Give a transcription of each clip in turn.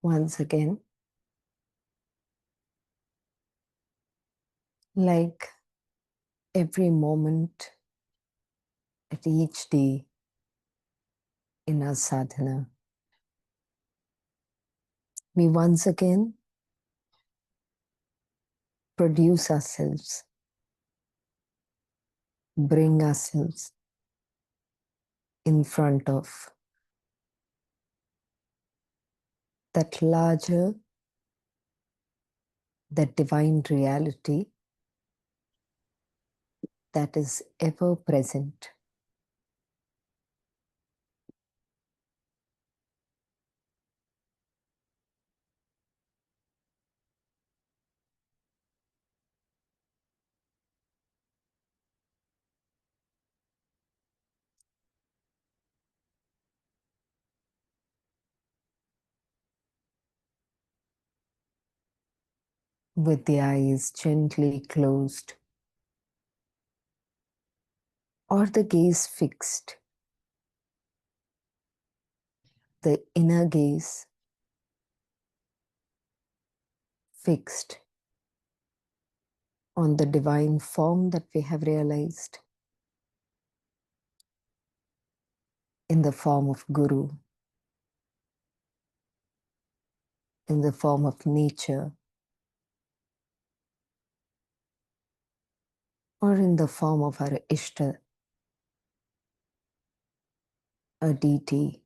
once again, like every moment at each day in our sadhana, we once again produce ourselves, bring ourselves in front of that larger, that divine reality that is ever present. With the eyes gently closed or the gaze fixed, the inner gaze fixed on the divine form that we have realized in the form of Guru, in the form of nature, or in the form of our Ishta, a deity.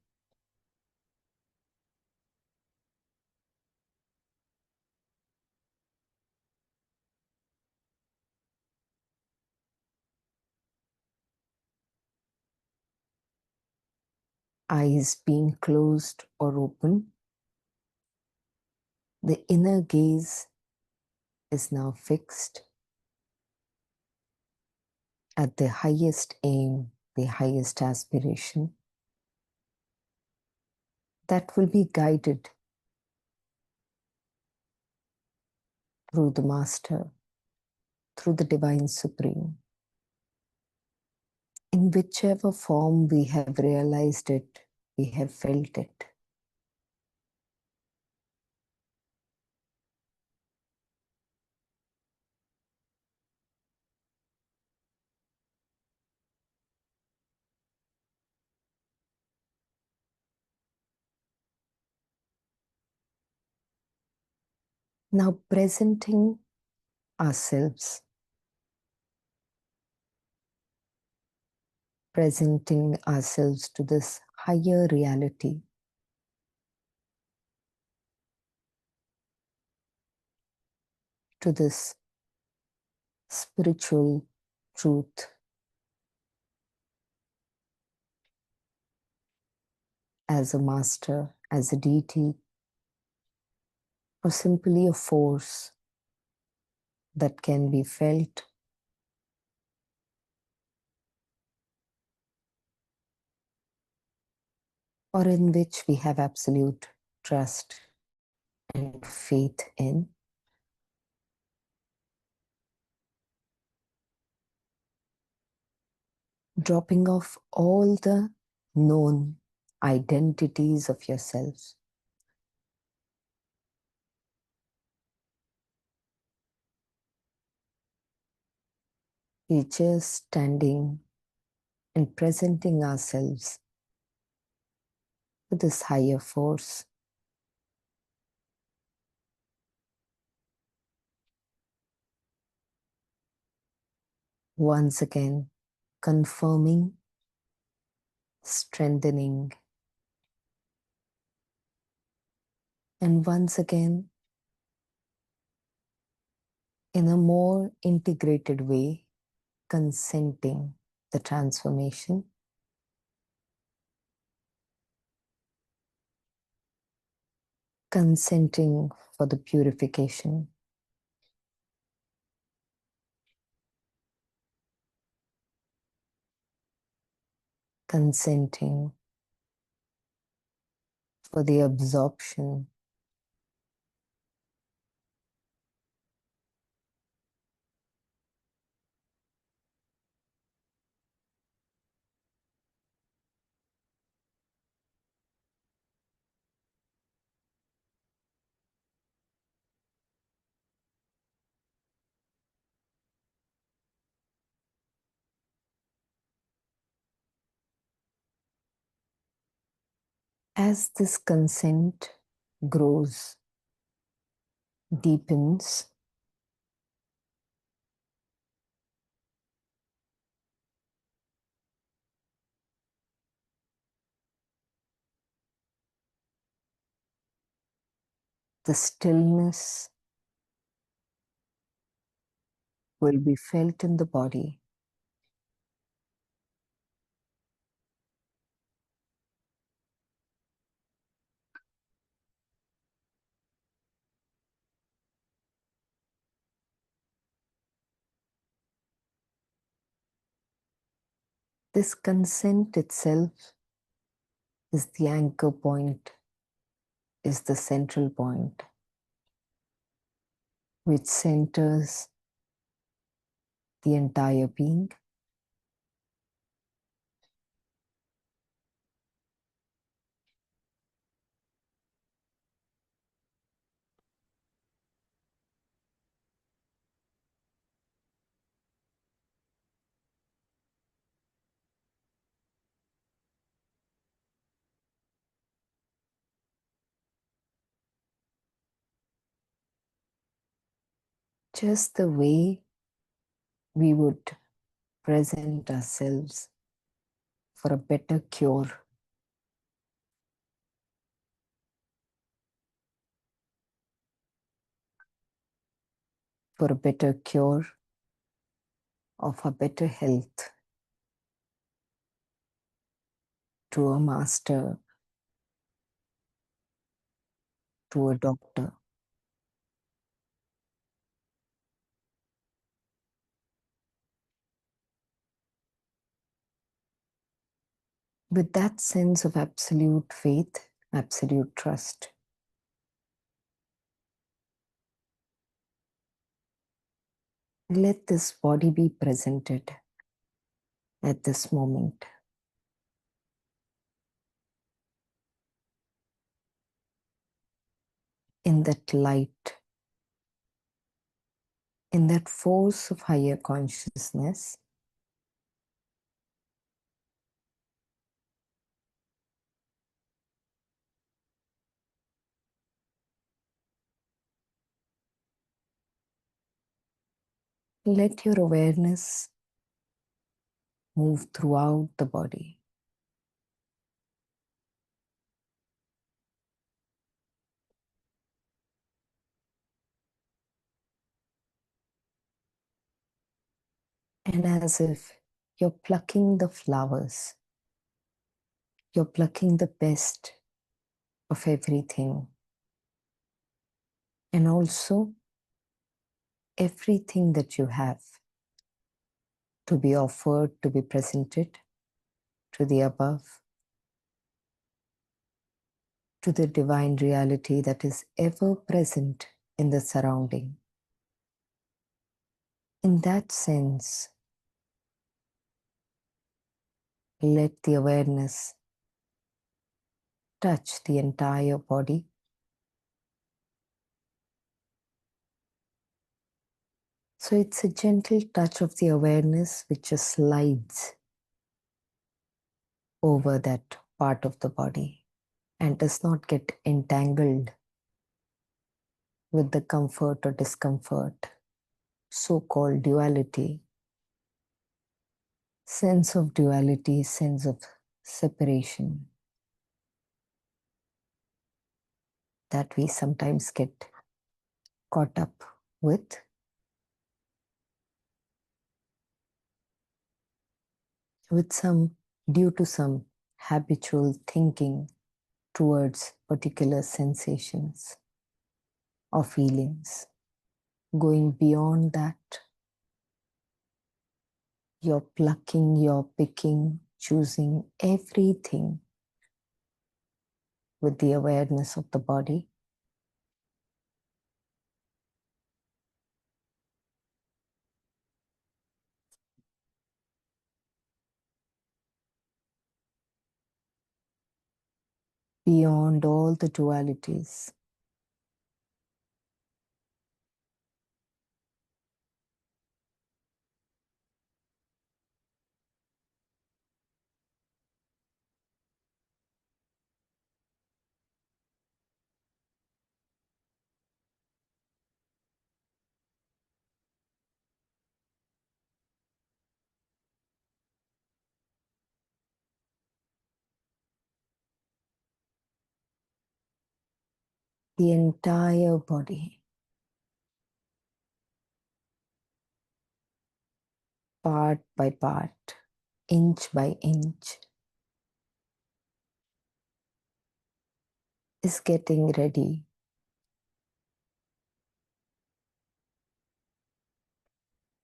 Eyes being closed or open, the inner gaze is now fixed at the highest aim, the highest aspiration that will be guided through the Master, through the Divine Supreme. In whichever form we have realized it, we have felt it. Now presenting ourselves, to this higher reality, to this spiritual truth, as a master, as a deity, or simply a force that can be felt or in which we have absolute trust and faith in. Dropping off all the known identities of yourself. We're just standing and presenting ourselves to this higher force. Once again, confirming, strengthening, and once again, in a more integrated way, consenting the transformation. Consenting for the purification. Consenting for the absorption. As this consent grows, deepens, the stillness will be felt in the body. This consent itself is the anchor point, is the central point, which centers the entire being. Just the way we would present ourselves for a better cure, for a better cure of a better health, to a master, to a doctor. With that sense of absolute faith, absolute trust, let this body be presented at this moment. In that light, in that force of higher consciousness, let your awareness move throughout the body. And as if you're plucking the flowers, you're plucking the best of everything. And also everything that you have to be offered, to be presented to the above, to the divine reality that is ever present in the surrounding. In that sense, let the awareness touch the entire body. So it's a gentle touch of the awareness which just slides over that part of the body and does not get entangled with the comfort or discomfort, so-called duality, sense of duality, sense of separation that we sometimes get caught up with. Due to some habitual thinking towards particular sensations or feelings. Going beyond that, you're plucking, you're picking, choosing everything with the awareness of the body. Beyond all the dualities. the entire body, part by part, inch by inch, is getting ready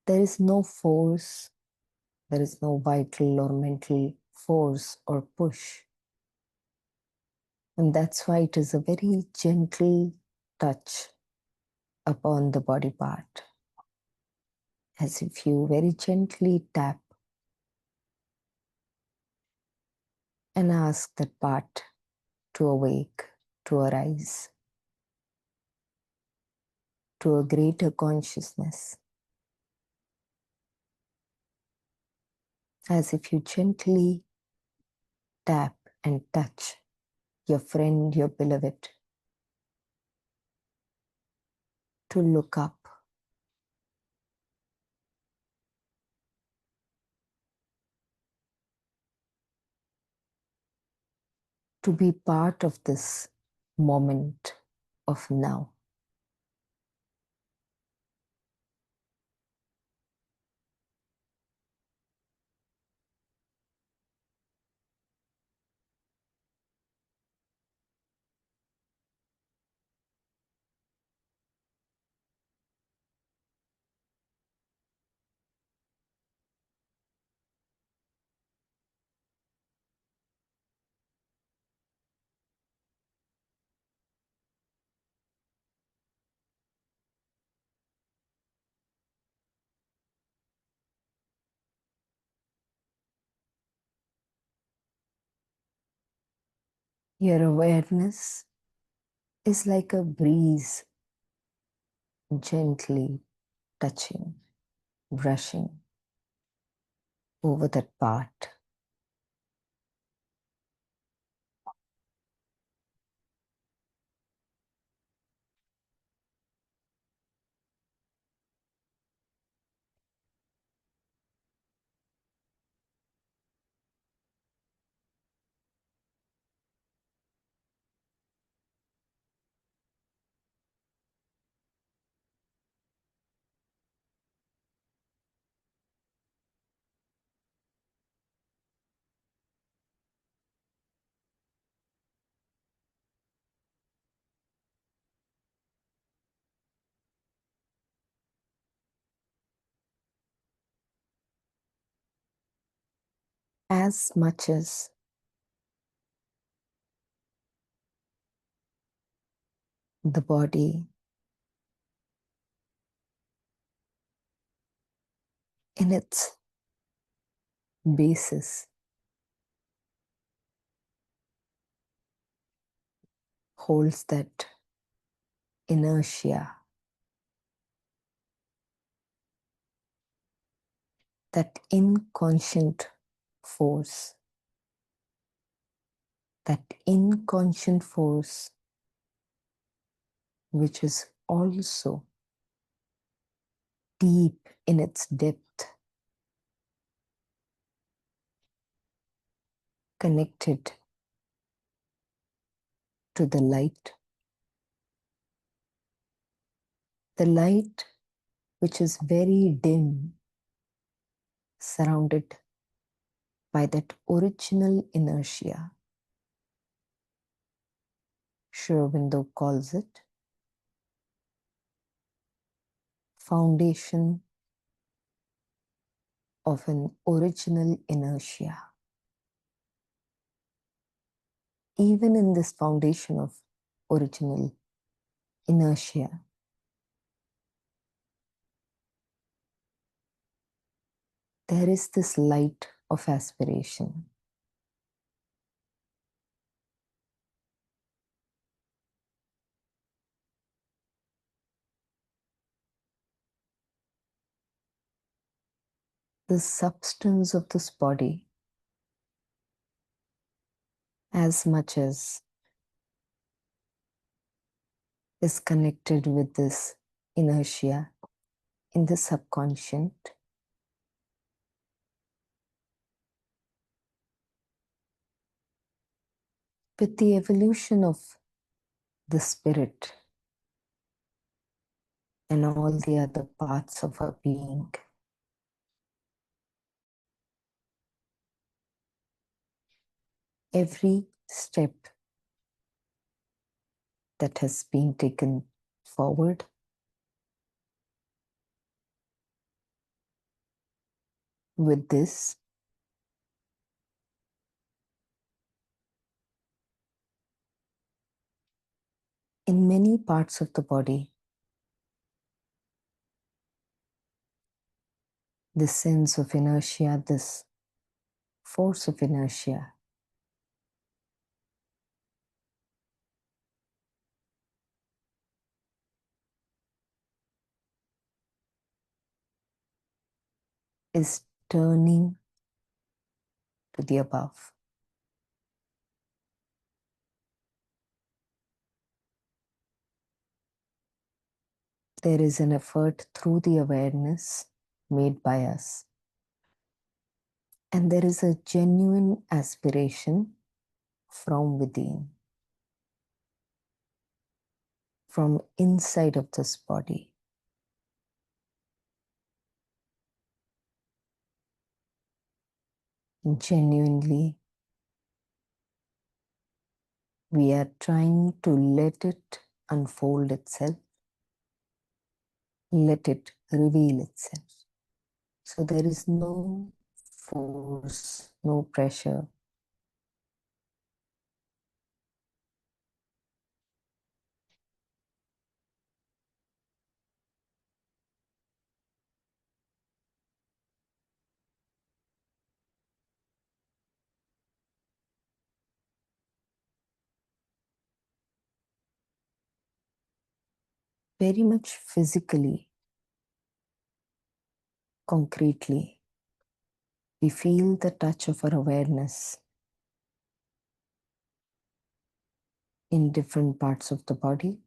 There is no force, there is no vital or mental force or push. And that's why it is a very gentle touch upon the body part, as if you very gently tap and ask that part to awake, to arise, to a greater consciousness, as if you gently tap and touch your friend, your beloved, to look up, to be part of this moment of now. Your awareness is like a breeze gently touching, brushing over that part. As much as the body in its basis holds that inertia, that inconscient force, which is also deep in its depth, connected to the light which is very dim, surrounded by that original inertia. Sri Aurobindo calls it foundation of an original inertia. Even in this foundation of original inertia, there is this light of aspiration. The substance of this body, as much as is connected with this inertia in the subconscious, with the evolution of the spirit, and all the other parts of our being. Every step that has been taken forward with this in many parts of the body, this sense of inertia, this force of inertia is turning to the above. There is an effort through the awareness made by us. And there is a genuine aspiration from within, from inside of this body. Genuinely, we are trying to let it unfold itself, let it reveal itself. So there is no force, no pressure. Very much physically, concretely, we feel the touch of our awareness in different parts of the body.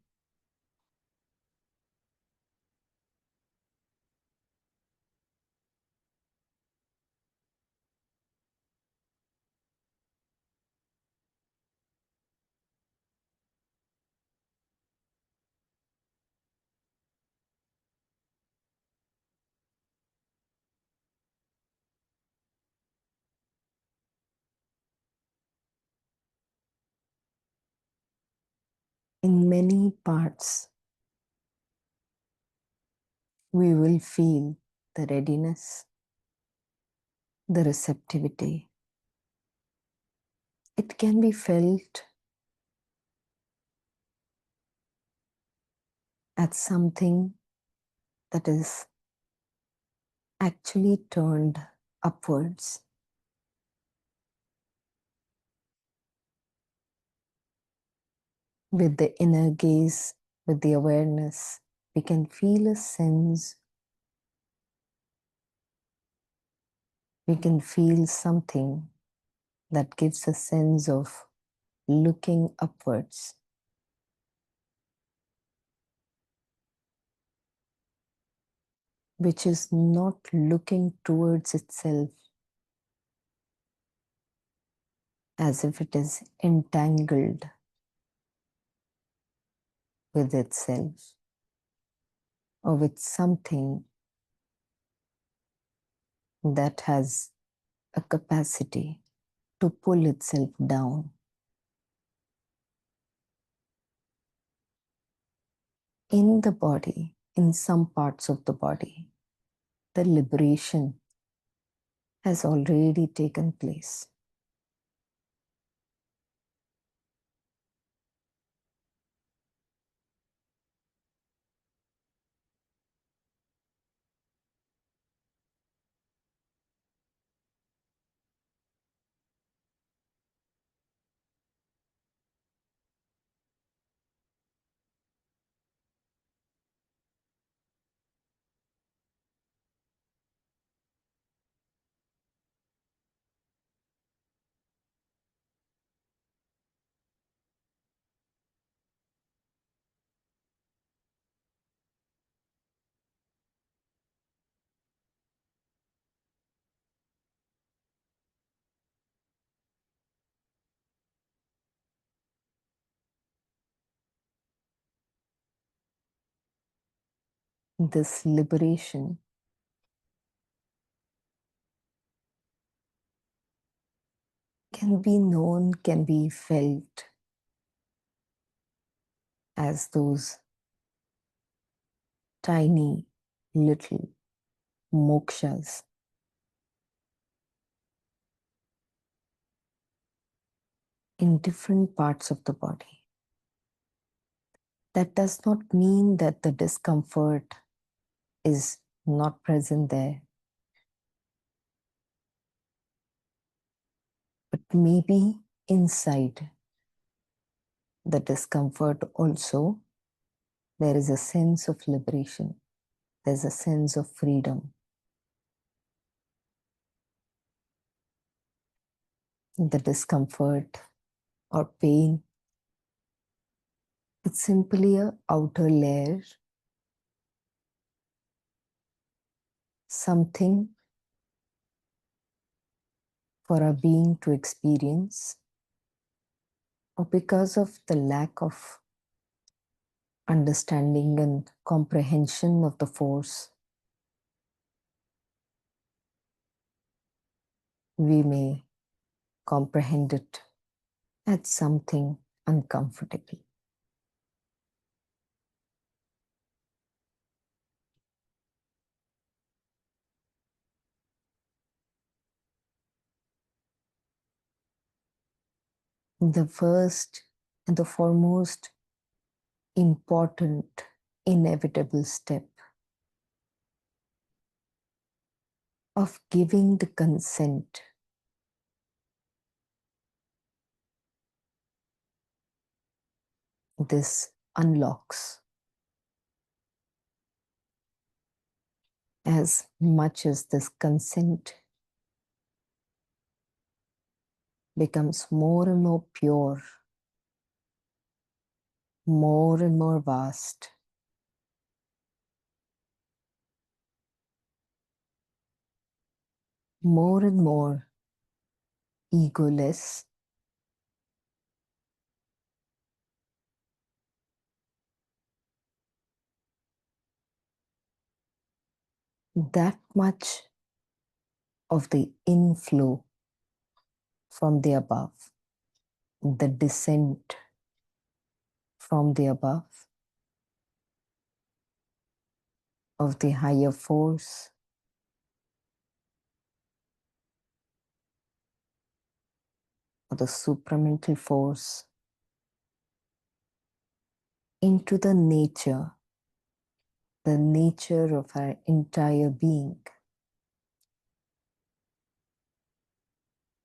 In many parts, we will feel the readiness, the receptivity. It can be felt as something that is actually turned upwards. With the inner gaze, with the awareness, we can feel a sense, we can feel something that gives a sense of looking upwards. Which is not looking towards itself as if it is entangled with itself or with something that has a capacity to pull itself down. In the body, in some parts of the body, the liberation has already taken place. this liberation can be known, can be felt as those tiny little mokshas in different parts of the body. That does not mean that the discomfort is not present there. But maybe inside the discomfort also, there is a sense of liberation. There's a sense of freedom. The discomfort or pain, it's simply an outer layer, something for a being to experience, or because of the lack of understanding and comprehension of the force, we may comprehend it as something uncomfortable. The first and the foremost important, inevitable step of giving the consent this unlocks as much as this consent becomes more and more pure, more and more vast, more and more egoless, that much of the inflow from the above, the descent from the above of the higher force, or the supramental force, into the nature of our entire being,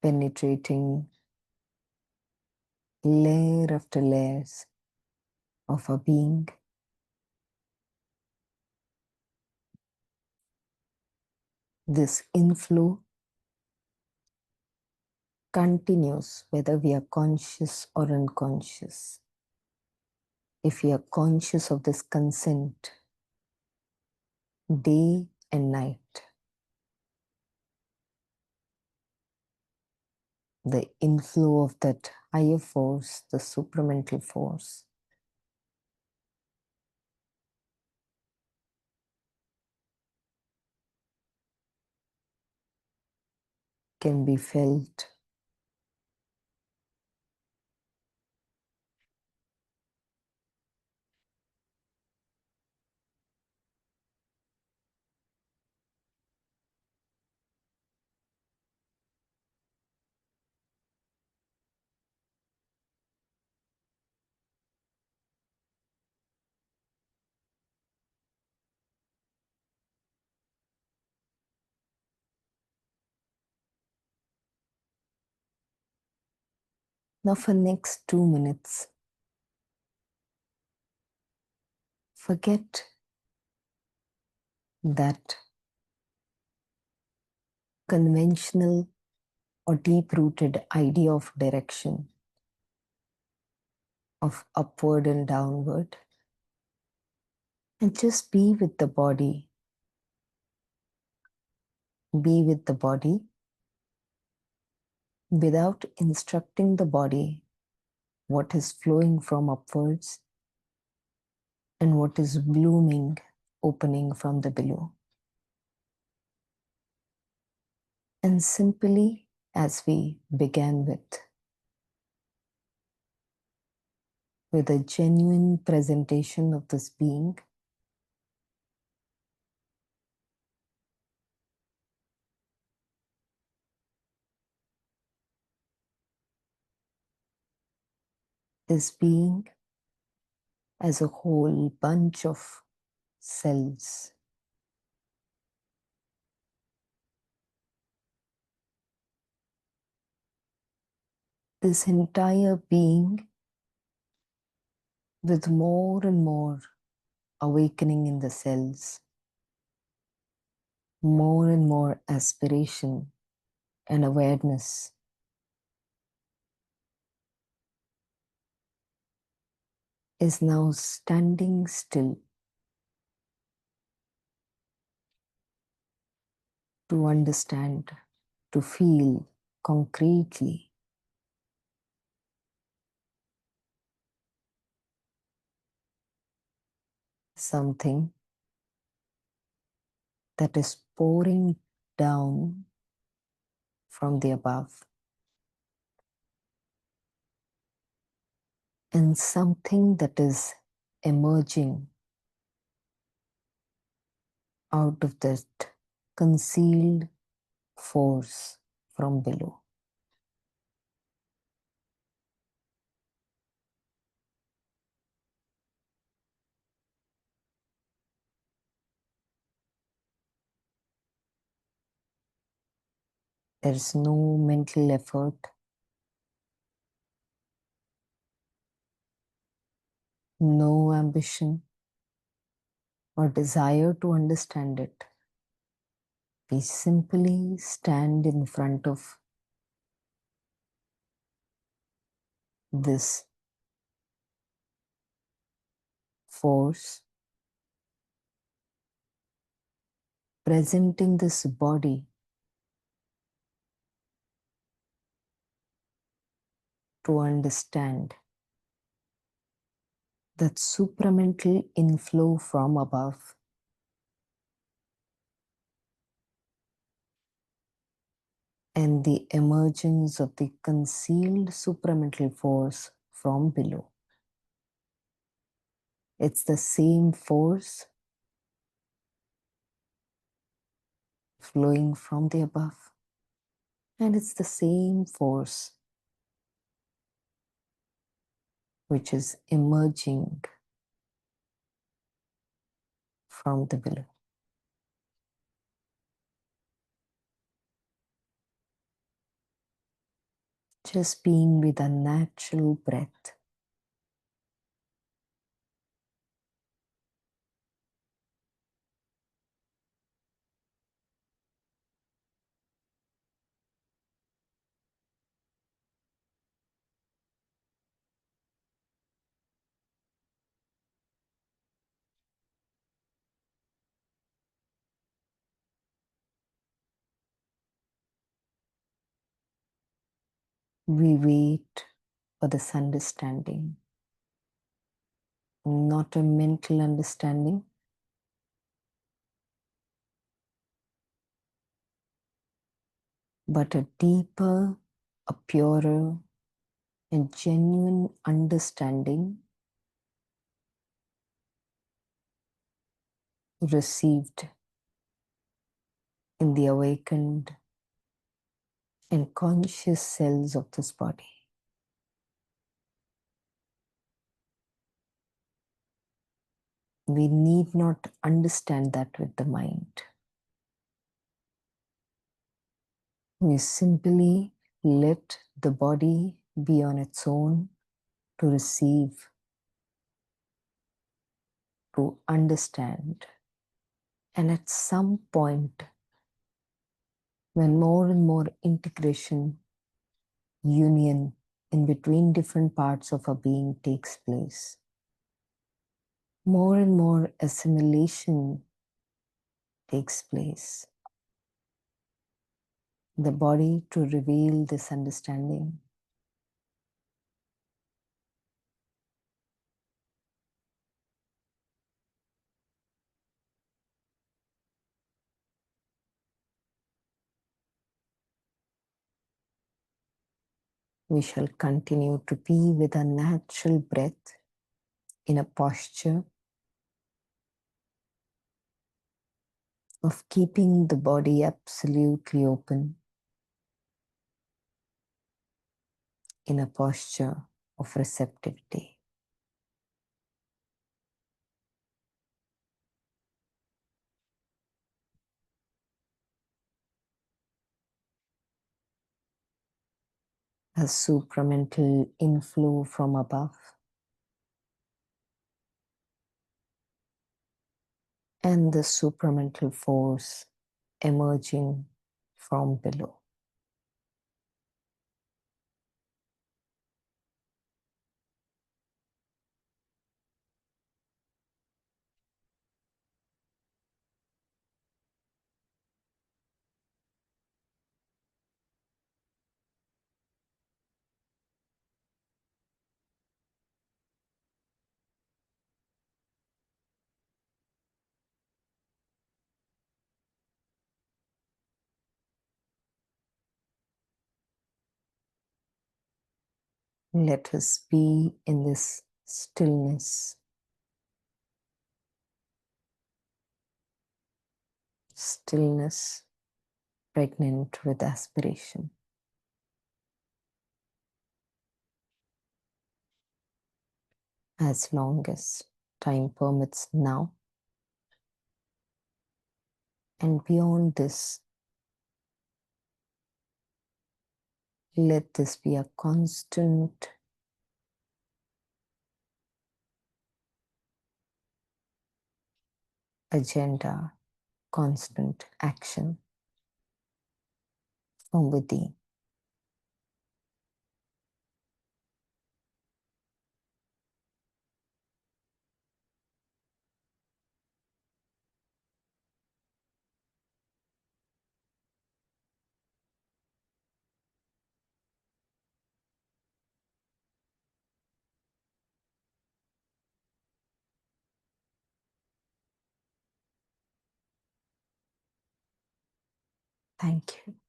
penetrating layer after layers of our being. This inflow continues whether we are conscious or unconscious. If we are conscious of this consent, day and night, the inflow of that higher force, the supramental force, can be felt now. For next 2 minutes, forget that conventional or deep-rooted idea of direction, of upward and downward, and just be with the body. Be with the body without instructing the body what is flowing from upwards and what is blooming opening from the below. And simply, as we began with a genuine presentation of this being, this being as a whole bunch of cells, this entire being with more and more awakening in the cells, more and more aspiration and awareness, is now standing still to understand, to feel concretely something that is pouring down from the above, and something that is emerging out of that concealed force from below. There is no mental effort, no ambition or desire to understand it. We simply stand in front of this force, presenting this body to understand that supramental inflow from above and the emergence of the concealed supramental force from below. It's the same force flowing from the above, and it's the same force which is emerging from the below. Just being with a natural breath. We wait for this understanding, not a mental understanding, but a deeper, a purer, and genuine understanding received in the awakened and conscious cells of this body. We need not understand that with the mind. We simply let the body be on its own to receive, to understand. And at some point, when more and more integration, union in between different parts of a being takes place, more and more assimilation takes place. The body to reveal this understanding. We shall continue to be with a natural breath in a posture of keeping the body absolutely open, in a posture of receptivity. A supramental inflow from above and the supramental force emerging from below. Let us be in this stillness, stillness pregnant with aspiration. As long as time permits now, and beyond this, let this be a constant agenda, constant action from within. Thank you.